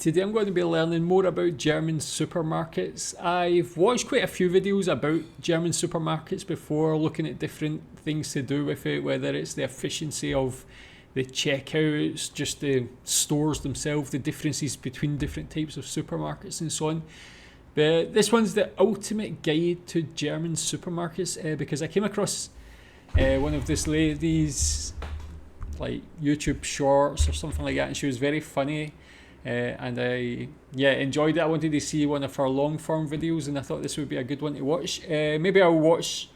Today I'm going to be learning more about German supermarkets. I've watched quite a few videos about German supermarkets before, looking at different things to do with it, whether it's the efficiency of the checkouts, just the stores themselves, the differences between different types of supermarkets and so on. But this one's the ultimate guide to German supermarkets because I came across one of this lady's like YouTube shorts or something like that, and she was very funny. And I enjoyed it. I wanted to see one of her long form videos, and I thought this would be a good one to watch. Maybe I'll watch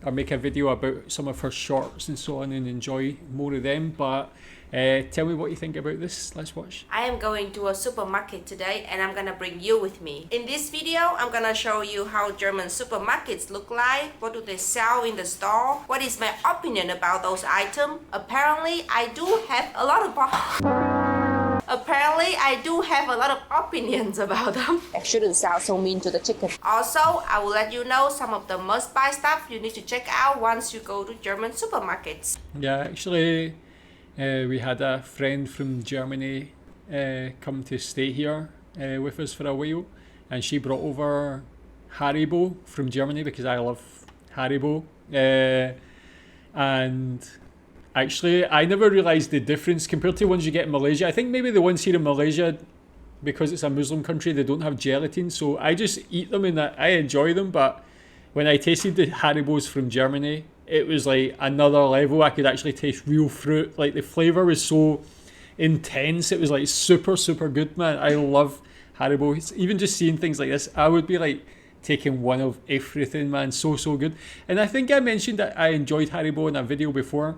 or make a video about some of her shorts and so on and enjoy more of them. But tell me what you think about this. Let's watch. I am going to a supermarket today and I'm gonna bring you with me. In this video, I'm gonna show you how German supermarkets look like, what do they sell in the store, what is my opinion about those items. Apparently, I do have a lot of opinions about them. I shouldn't sound so mean to the chicken. Also, I will let you know some of the must-buy stuff you need to check out once you go to German supermarkets. Yeah, actually, we had a friend from Germany come to stay here with us for a while, and she brought over Haribo from Germany because I love Haribo. And actually, I never realised the difference compared to ones you get in Malaysia. I think maybe the ones here in Malaysia, because it's a Muslim country, they don't have gelatin, so I just eat them and I enjoy them. But when I tasted the Haribos from Germany, it was like another level. I could actually taste real fruit. Like the flavour was so intense. It was like super, super good, man. I love Haribo. Even just seeing things like this, I would be like taking one of everything, man. So, so good. And I think I mentioned that I enjoyed Haribo in a video before.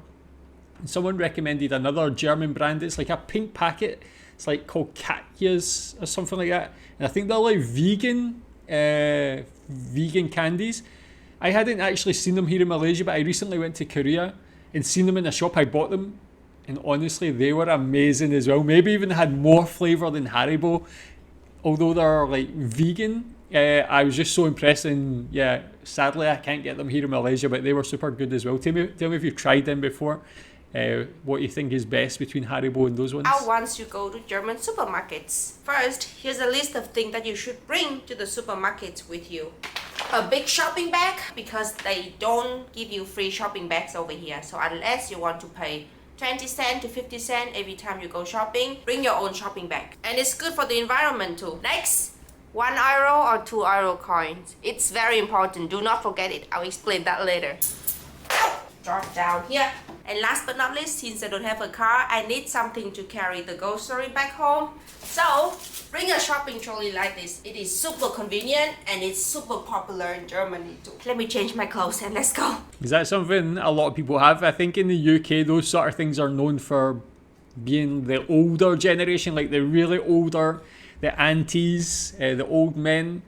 Someone recommended another German brand. It's like a pink packet. It's like called Katya's or something like that. And I think they're like vegan candies. I hadn't actually seen them here in Malaysia, but I recently went to Korea and seen them in a shop. I bought them, and honestly, they were amazing as well. Maybe even had more flavour than Haribo, although they're like vegan. I was just so impressed, and yeah, sadly I can't get them here in Malaysia, but they were super good as well. Tell me if you've tried them before. What you think is best between Haribo and those ones? Once you go to German supermarkets. First, here's a list of things that you should bring to the supermarkets with you. A big shopping bag, because they don't give you free shopping bags over here. So unless you want to pay 20 cents to 50 cents every time you go shopping, bring your own shopping bag. And it's good for the environment too. Next, €1 or €2 coins. It's very important. Do not forget it. I'll explain that later. Drop down here. And last but not least, since I don't have a car, I need something to carry the grocery back home. So bring a shopping trolley like this. It is super convenient and it's super popular in Germany too. Let me change my clothes and let's go. Is that something a lot of people have? I think in the UK, those sort of things are known for being the older generation, like the really older, the aunties, the old men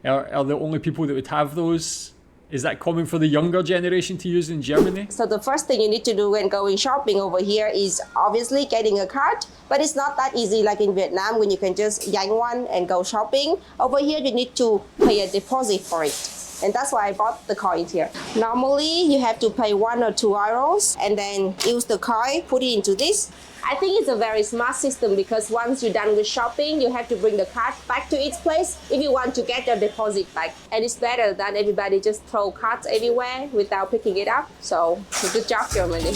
are the only people that would have those. Is that common for the younger generation to use in Germany? So the first thing you need to do when going shopping over here is obviously getting a card, but it's not that easy like in Vietnam when you can just yank one and go shopping. Over here you need to pay a deposit for it. And that's why I bought the coins here. Normally you have to pay €1 or €2 and then use the coin, put it into this. I think it's a very smart system because once you're done with shopping, you have to bring the card back to its place if you want to get your deposit back. And it's better than everybody just throw cards everywhere without picking it up. So good job, Germany.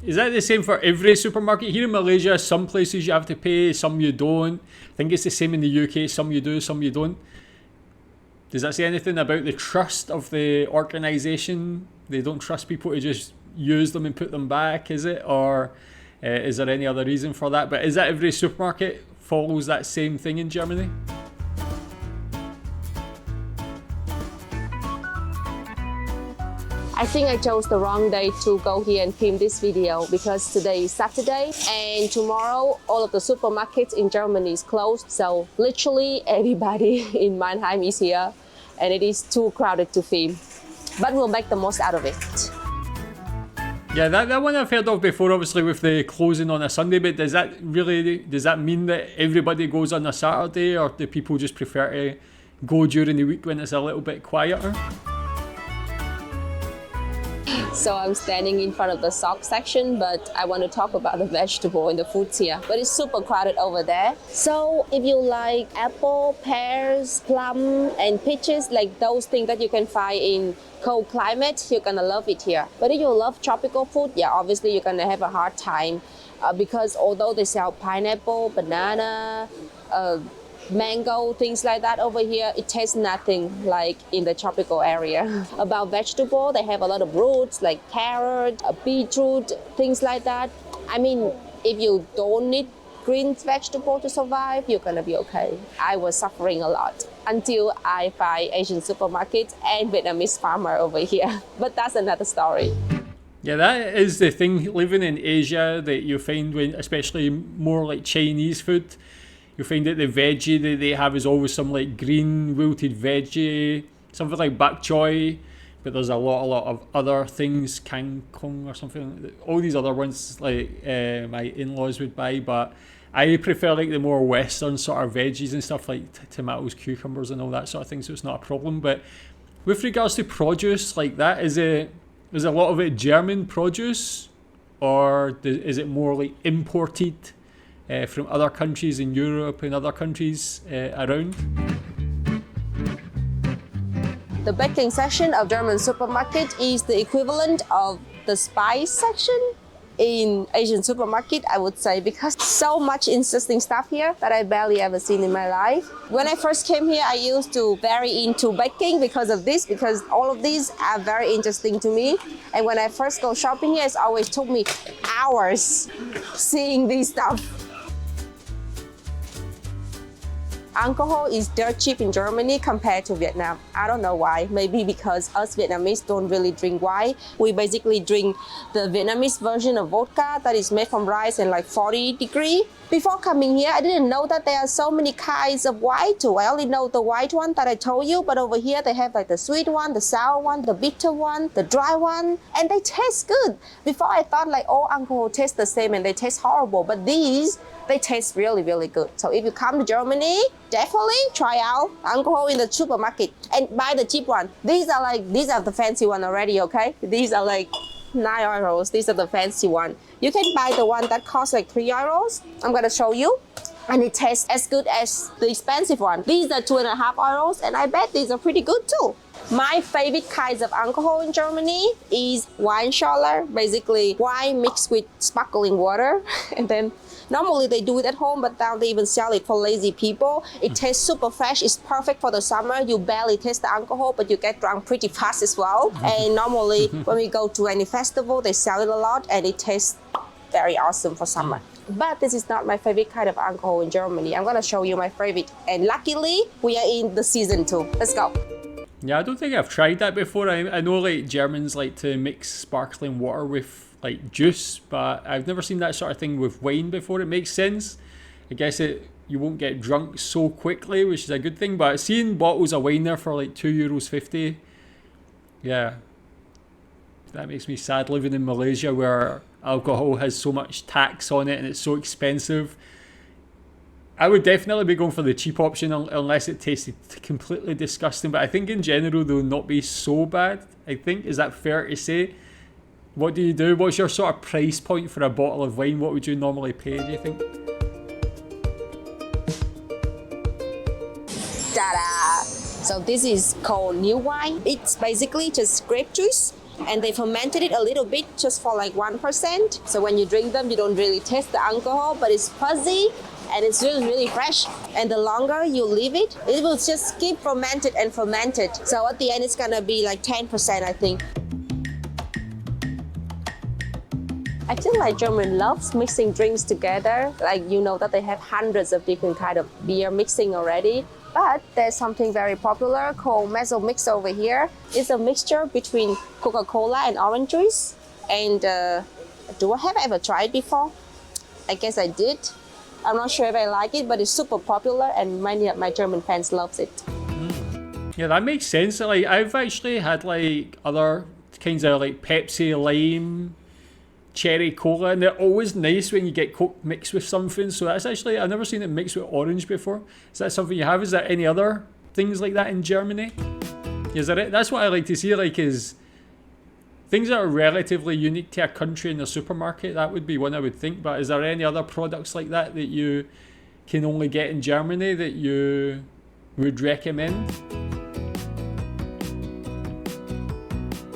Is that the same for every supermarket? Here in Malaysia, some places you have to pay, some you don't. I think it's the same in the UK, some you do, some you don't. Does that say anything about the trust of the organisation? They don't trust people to just use them and put them back, is it? Or is there any other reason for that? But is that every supermarket follows that same thing in Germany? I think I chose the wrong day to go here and film this video because today is Saturday and tomorrow all of the supermarkets in Germany is closed. So literally everybody in Mannheim is here and it is too crowded to film. But we'll make the most out of it. Yeah, that one I've heard of before, obviously with the closing on a Sunday, but does that mean that everybody goes on a Saturday, or do people just prefer to go during the week when it's a little bit quieter? So I'm standing in front of the sock section, but I want to talk about the vegetable and the fruits here. But it's super crowded over there. So if you like apple, pears, plum, and peaches, like those things that you can find in cold climate, you're gonna love it here. But if you love tropical food, yeah, obviously you're gonna have a hard time because although they sell pineapple, banana, mango, things like that over here, it tastes nothing like in the tropical area. About vegetable, they have a lot of roots like carrot, beetroot, things like that. I mean, if you don't need green vegetable to survive, you're gonna be okay. I was suffering a lot until I find Asian supermarket and Vietnamese farmer over here. But that's another story. Yeah, that is the thing, living in Asia, that you find when, especially more like Chinese food, you find that the veggie that they have is always some like green wilted veggie, something like bak choy, but there's a lot of other things, kangkong or something, all these other ones like my in-laws would buy, but I prefer like the more western sort of veggies and stuff like tomatoes, cucumbers and all that sort of thing, so it's not a problem. But with regards to produce like that, is a lot of it German produce, or is it more like imported from other countries in Europe and other countries around? The baking section of German supermarket is the equivalent of the spice section in Asian supermarket, I would say, because so much interesting stuff here that I barely ever seen in my life. When I first came here, I used to very into baking because of this, because all of these are very interesting to me. And when I first go shopping here, it always took me hours seeing these stuff. Alcohol is dirt cheap in Germany compared to Vietnam. I don't know why. Maybe because us Vietnamese don't really drink wine. We basically drink the Vietnamese version of vodka that is made from rice and like 40 degrees. Before coming here, I didn't know that there are so many kinds of wine too. I only know the white one that I told you, but over here they have like the sweet one, the sour one, the bitter one, the dry one, and they taste good. Before I thought like all alcohol tastes the same and they taste horrible, but these, they taste really, really good. So if you come to Germany, definitely try out alcohol in the supermarket and buy the cheap one. These are the fancy one already, okay? These are like 9 euros. These are the fancy one. You can buy the one that costs like 3 euros. I'm gonna show you. And it tastes as good as the expensive one. These are 2.5 euros, and I bet these are pretty good too. My favorite kinds of alcohol in Germany is Weinschorle, basically wine mixed with sparkling water. And then normally they do it at home, but now they even sell it for lazy people. It tastes super fresh. It's perfect for the summer. You barely taste the alcohol, but you get drunk pretty fast as well. And normally when we go to any festival, they sell it a lot, and it tastes very awesome for summer. But this is not my favorite kind of alcohol in Germany. I'm gonna show you my favorite. And luckily, we are in the season too. Let's go. Yeah, I don't think I've tried that before. I know like Germans like to mix sparkling water with like juice, but I've never seen that sort of thing with wine before. It makes sense. I guess you won't get drunk so quickly, which is a good thing. But seeing bottles of wine there for like €2.50, yeah, that makes me sad living in Malaysia where alcohol has so much tax on it and it's so expensive. I would definitely be going for the cheap option unless it tasted completely disgusting. But I think in general they'll not be so bad. I think, is that fair to say? What do you do? What's your sort of price point for a bottle of wine? What would you normally pay, do you think? Ta-da! So this is called new wine. It's basically just grape juice, and they fermented it a little bit just for like 1%. So when you drink them, you don't really taste the alcohol, but it's fuzzy and it's really, really fresh. And the longer you leave it, it will just keep fermented and fermented. So at the end, it's gonna be like 10%, I think. I feel like German loves mixing drinks together. Like, you know that they have hundreds of different kind of beer mixing already. But there's something very popular called mezzo mix over here. It's a mixture between Coca-Cola and orange juice. And do I have ever tried before? I guess I did. I'm not sure if I like it, but it's super popular and many of my German fans loves it. Yeah, that makes sense. Like, I've actually had like other kinds of like Pepsi, lime, cherry cola, and they're always nice when you get Coke mixed with something. So that's actually, I've never seen it mixed with orange before. Is that something you have? Is there any other things like that in Germany? Is that it? That's what I like to see, like, is things that are relatively unique to a country in the supermarket, that would be one I would think. But is there any other products like that that you can only get in Germany that you would recommend?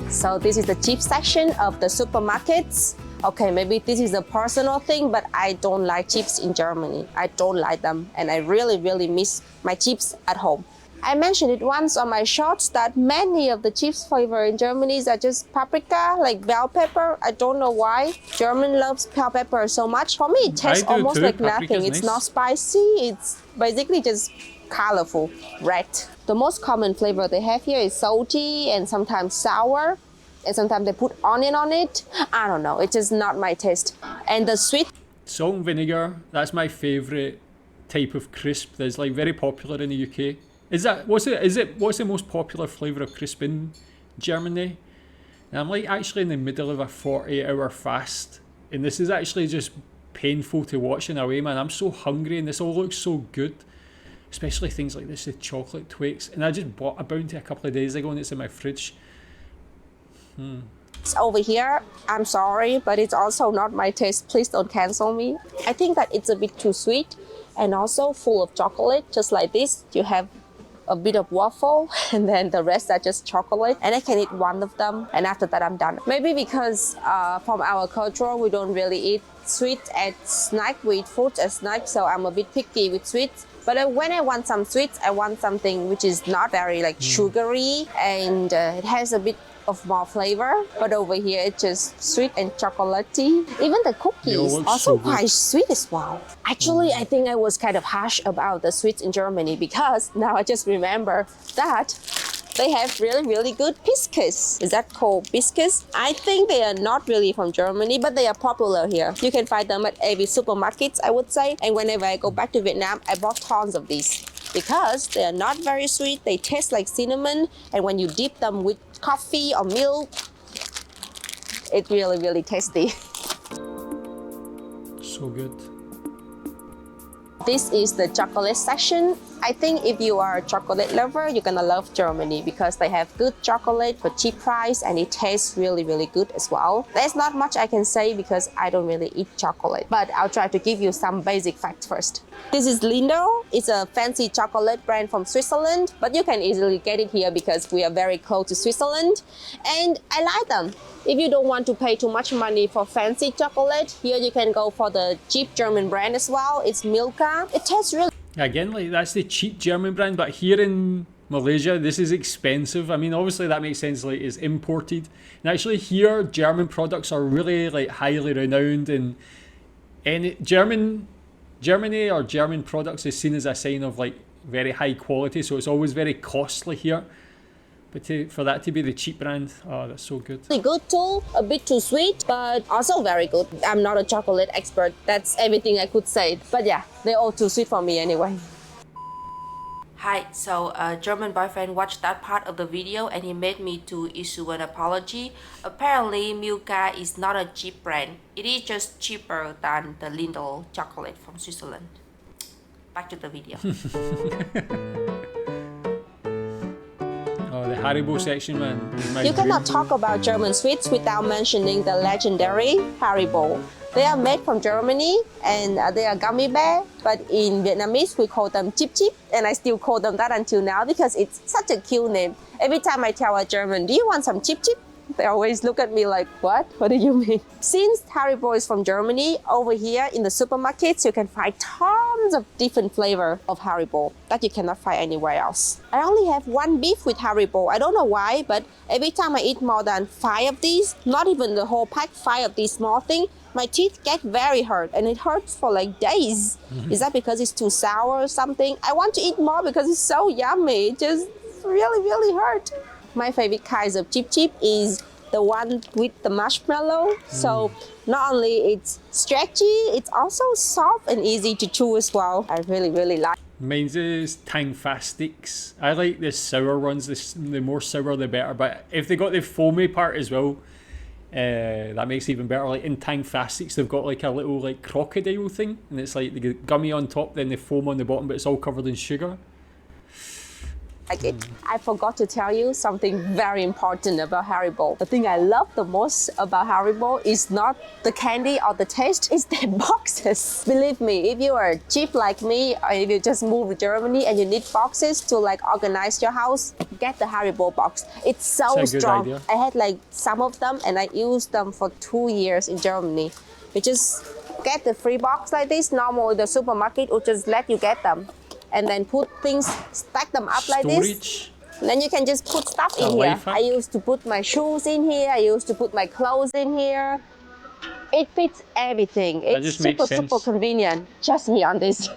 So this is the cheap section of the supermarkets. Okay, maybe this is a personal thing, but I don't like chips in Germany. I don't like them, and I really, really miss my chips at home. I mentioned it once on my shorts that many of the chips flavor in Germany are just paprika, like bell pepper. I don't know why. German loves bell pepper so much. For me, it tastes almost too. like Paprika's nothing. It's nice. not spicy. It's basically just colorful, red. The most common flavor they have here is salty and sometimes sour. And sometimes they put onion on it. I don't know. It's just not my taste. And the sweet. Salt and vinegar, that's my favourite type of crisp that's like very popular in the UK. What's the most popular flavour of crisp in Germany? And I'm like actually in the middle of a 48-hour fast, and this is actually just painful to watch in a way, man. I'm so hungry and this all looks so good. Especially things like this, the chocolate Twix. And I just bought a Bounty a couple of days ago and it's in my fridge. Over here, I'm sorry, but it's also not my taste. Please don't cancel me. I think that it's a bit too sweet and also full of chocolate, just like this. You have a bit of waffle and then the rest are just chocolate, and I can eat one of them and after that I'm done. Maybe because from our culture we don't really eat sweet as snack, we eat fruit as snack, so I'm a bit picky with sweets. But when I want some sweets, I want something which is not very like sugary and it has a bit of more flavor. But over here it's just sweet and chocolatey. Even the cookies looks also so good. quite sweet as well. Actually, I think I was kind of harsh about the sweets in Germany because now I just remember that they have really, really good biscuits. Is that called biscuits? I think they are not really from Germany, but they are popular here. You can find them at every supermarket, I would say. And whenever I go back to Vietnam, I bought tons of these because they are not very sweet. They taste like cinnamon. And when you dip them with coffee or milk, it's really, really tasty. So good. This is the chocolate section. I think if you are a chocolate lover, you're gonna love Germany because they have good chocolate for cheap price and it tastes really, really good as well. There's not much I can say because I don't really eat chocolate, but I'll try to give you some basic facts first. This is Lindor. It's a fancy chocolate brand from Switzerland, but you can easily get it here because we are very close to Switzerland and I like them. If you don't want to pay too much money for fancy chocolate, here you can go for the cheap German brand as well. It's Milka. It tastes really Again, like that's the cheap German brand, but here in Malaysia, this is expensive. I mean, obviously that makes sense, like it's imported. And actually here, German products are really like highly renowned, and Germany or German products is seen as a sign of like very high quality, so it's always very costly here. But for that to be the cheap brand, oh, that's so good. good too, a bit too sweet, but also very good. I'm not a chocolate expert. That's everything I could say. But yeah, they're all too sweet for me anyway. Hi, so a German boyfriend watched that part of the video and he made me to issue an apology. Apparently, Milka is not a cheap brand. It is just cheaper than the Lindor chocolate from Switzerland. Back to the video. Oh, the Haribo section, man. Is my You cannot dream. talk about German sweets without mentioning the legendary Haribo. They are made from Germany and they are gummy bear, but in Vietnamese we call them chip chip, and I still call them that until now because it's such a cute name. Every time I tell a German, do you want some chip chip? They always look at me like, what? What do you mean? Since Haribo is from Germany, over here in the supermarkets, you can find tons of different flavor of Haribo that you cannot find anywhere else. I only have one beef with Haribo. I don't know why, but every time I eat more than 5 of these, not even the whole pack, 5 of these small things, my teeth get very hurt and it hurts for like days. Is that because it's too sour or something? I want to eat more because it's so yummy. It just really, really hurt. My favorite kinds of chip chip is the one with the marshmallow. So not only it's stretchy, it's also soft and easy to chew as well. I really, really like. Mine's is Tang Fast Sticks. I like the sour ones. The more sour, the better. But if they got the foamy part as well, that makes it even better. Like in Tang Fast Sticks, they've got like a little like crocodile thing, and it's like the gummy on top, then the foam on the bottom, but it's all covered in sugar. like it. I forgot to tell you something very important about Haribo. The thing I love the most about Haribo is not the candy or the taste, it's their boxes. Believe me, if you are cheap like me, or if you just moved to Germany and you need boxes to like organize your house, get the Haribo box. It's so It's a good strong. idea. I had like some of them and I used them for 2 years in Germany. You just get the free box like this. Normally the supermarket will just let you get them and then put things, stack them up like this. Storage. And then you can just put stuff in A here. life hack. I used to put my shoes in here. I used to put my clothes in here. It fits everything. It's just makes super sense. convenient. Trust me on this.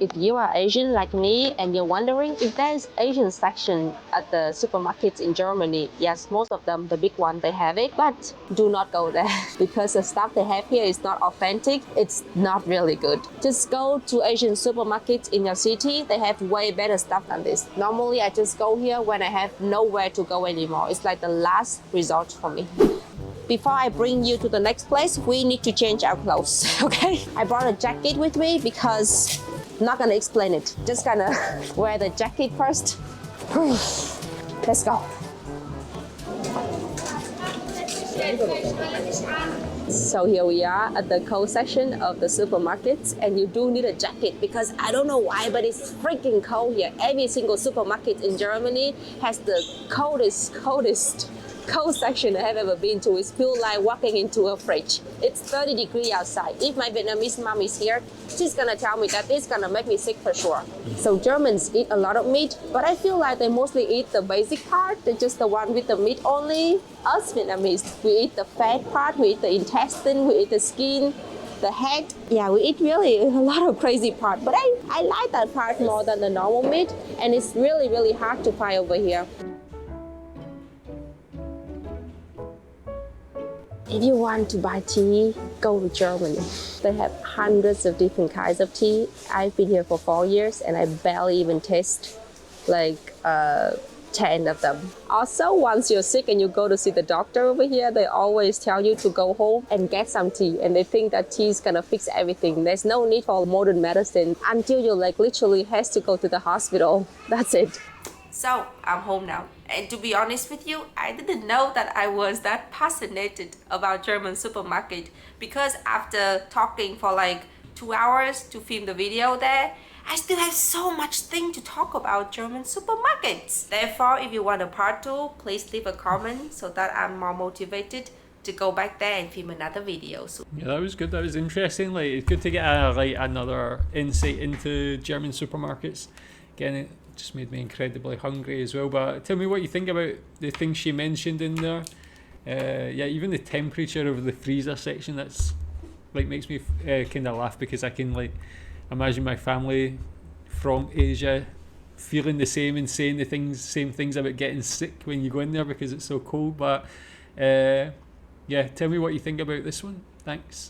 If you are Asian like me and you're wondering if there's Asian section at the supermarkets in Germany, yes, most of them, the big one, they have it, but do not go there because the stuff they have here is not authentic. It's not really good. Just go to Asian supermarkets in your city. They have way better stuff than this. Normally, I just go here when I have nowhere to go anymore. It's like the last resort for me. Before I bring you to the next place, we need to change our clothes, okay? I brought a jacket with me because I'm not gonna explain it. Just gonna wear the jacket first. Let's go. So here we are at the coat section of the supermarkets, and you do need a jacket because I don't know why, but it's freaking cold here. Every single supermarket in Germany has the coldest cold section I have ever been to. It feels like walking into a fridge. It's 30 degrees outside. If my Vietnamese mom is here, she's gonna tell me that it's gonna make me sick for sure. So Germans eat a lot of meat, but I feel like they mostly eat the basic part. They're just the one with the meat only. Us Vietnamese, we eat the fat part, we eat the intestine, we eat the skin, the head. Yeah, we eat really a lot of crazy part, but I like that part more than the normal meat, and it's really hard to find over here. If you want to buy tea, go to Germany. They have hundreds of different kinds of tea. I've been here for 4 years and I barely even taste like 10 of them. Also, once you're sick and you go to see the doctor over here, they always tell you to go home and get some tea, and they think that tea is gonna fix everything. There's no need for modern medicine until you like literally has to go to the hospital. That's it. So I'm home now, and to be honest with you, I didn't know that I was that passionate about German supermarket, because after talking for like 2 hours to film the video there, I still have so much thing to talk about German supermarkets. Therefore, if you want a part 2, please leave a comment so that I'm more motivated to go back there and film another video soon. Yeah, that was good. That was interesting. Like, it's good to get another insight into German supermarkets. Again, it just made me incredibly hungry as well. But tell me what you think about the things she mentioned in there. Yeah, even the temperature of the freezer section, that's like makes me kind of laugh, because I can like imagine my family from Asia feeling the same and saying the same things about getting sick when you go in there because it's so cold. But yeah, tell me what you think about this one. Thanks.